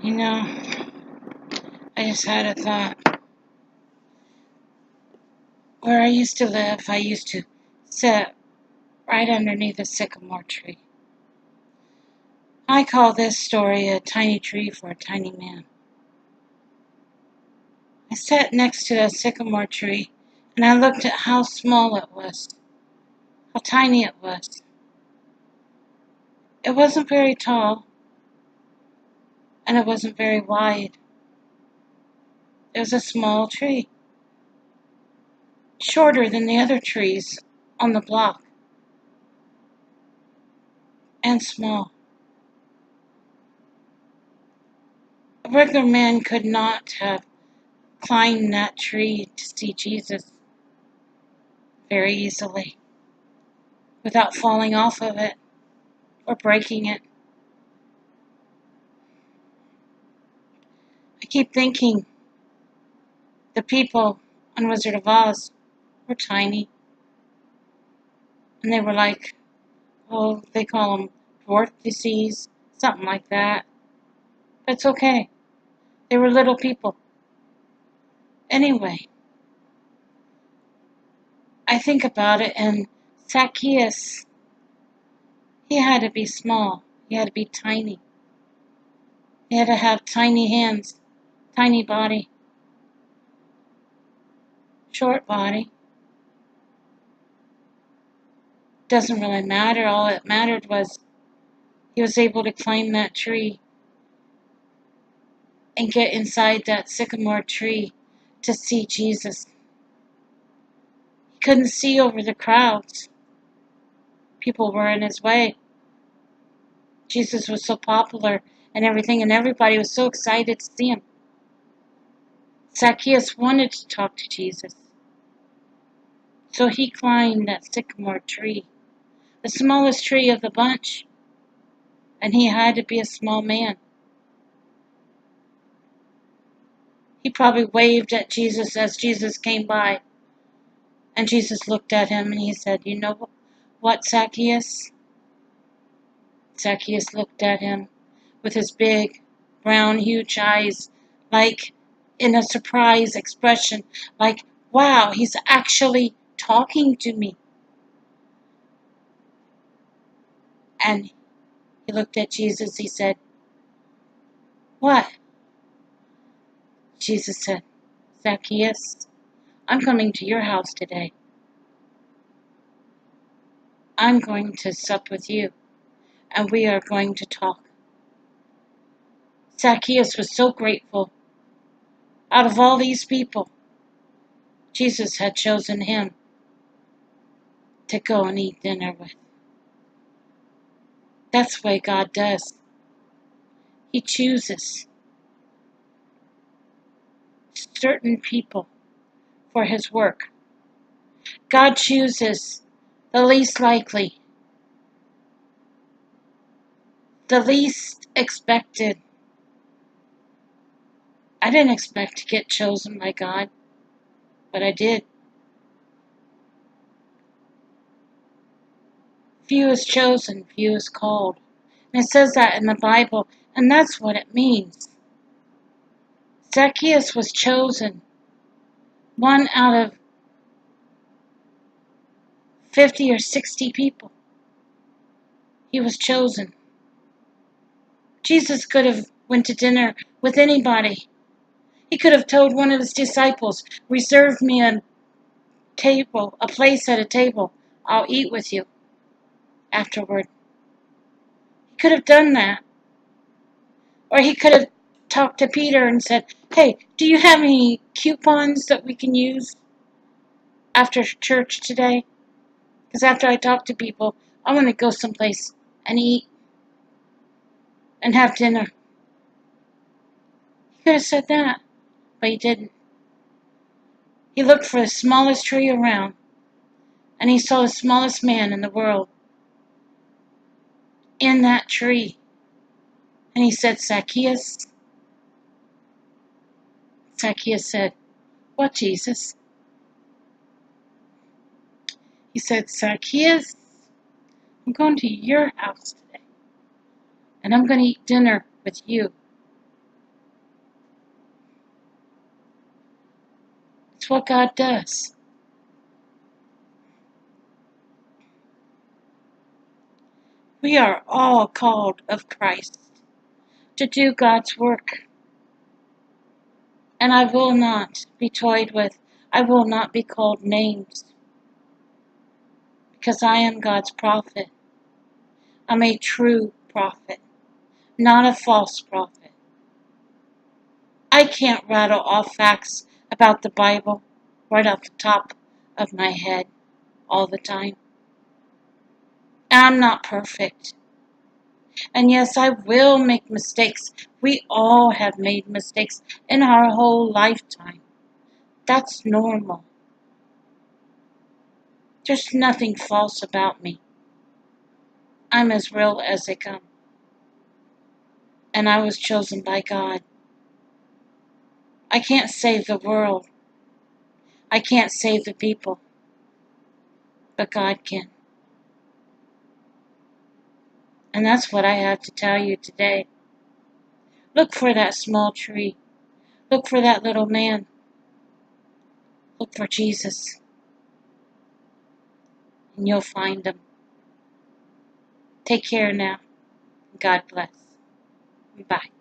You know, I just had a thought. Where I used to live, I used to sit right underneath a sycamore tree. I call this story a tiny tree for a tiny man. I sat next to a sycamore tree and I looked at how small it was, how tiny it was. It wasn't very tall and it wasn't very wide. It was a small tree, shorter than the other trees on the block, and small. A regular man could not have climbed that tree to see Jesus very easily without falling off of it or breaking it. I keep thinking the people on Wizard of Oz were tiny, and they were like, oh, they call them dwarf disease, something like that. But it's okay. They were little people. Anyway, I think about it, and Zacchaeus, he had to be small. He had to be tiny. He had to have tiny hands, tiny body, short body. Doesn't really matter. All that mattered was he was able to climb that tree and get inside that sycamore tree to see Jesus. He couldn't see over the crowds. People were in his way. Jesus was so popular and everything, and everybody was so excited to see him. Zacchaeus wanted to talk to Jesus. So he climbed that sycamore tree, the smallest tree of the bunch, and he had to be a small man. He probably waved at Jesus as Jesus came by, and Jesus looked at him and he said, you know what, Zacchaeus? Zacchaeus looked at him with his big, brown, huge eyes, like in a surprise expression, like, wow, he's actually talking to me. And he looked at Jesus, he said, what? Jesus said, Zacchaeus, I'm coming to your house today. I'm going to sup with you, and we are going to talk. Zacchaeus was so grateful. Out of all these people, Jesus had chosen him to go and eat dinner with. That's the way God does. He chooses certain people for his work. God chooses the least likely, the least expected. I didn't expect to get chosen by God, but I did. Few is chosen, few is called. And it says that in the Bible, and that's what it means. Zacchaeus was chosen, one out of 50 or 60 people. He was chosen. Jesus could have went to dinner with anybody. He could have told one of his disciples, reserve me a place at a table. I'll eat with you afterward. He could have done that. Or he could have talked to Peter and said, hey, do you have any coupons that we can use after church today? Because after I talk to people, I want to go someplace and eat and have dinner. He could have said that, but he didn't. He looked for the smallest tree around, and he saw the smallest man in the world in that tree. And he said, Zacchaeus. Zacchaeus said, what, Jesus? He said, Zacchaeus, I'm going to your house today, and I'm going to eat dinner with you. what God does. We are all called of Christ to do God's work. And I will not be toyed with. I will not be called names. Because I am God's prophet. I'm a true prophet, not a false prophet. I can't rattle off facts about the Bible right off the top of my head all the time. I'm not perfect. And yes, I will make mistakes. We all have made mistakes in our whole lifetime. That's normal. There's nothing false about me. I'm as real as they come. And I was chosen by God. I can't save the world. I can't save the people. But God can. And that's what I have to tell you today. Look for that small tree. Look for that little man. Look for Jesus. And you'll find him. Take care now. God bless. Bye.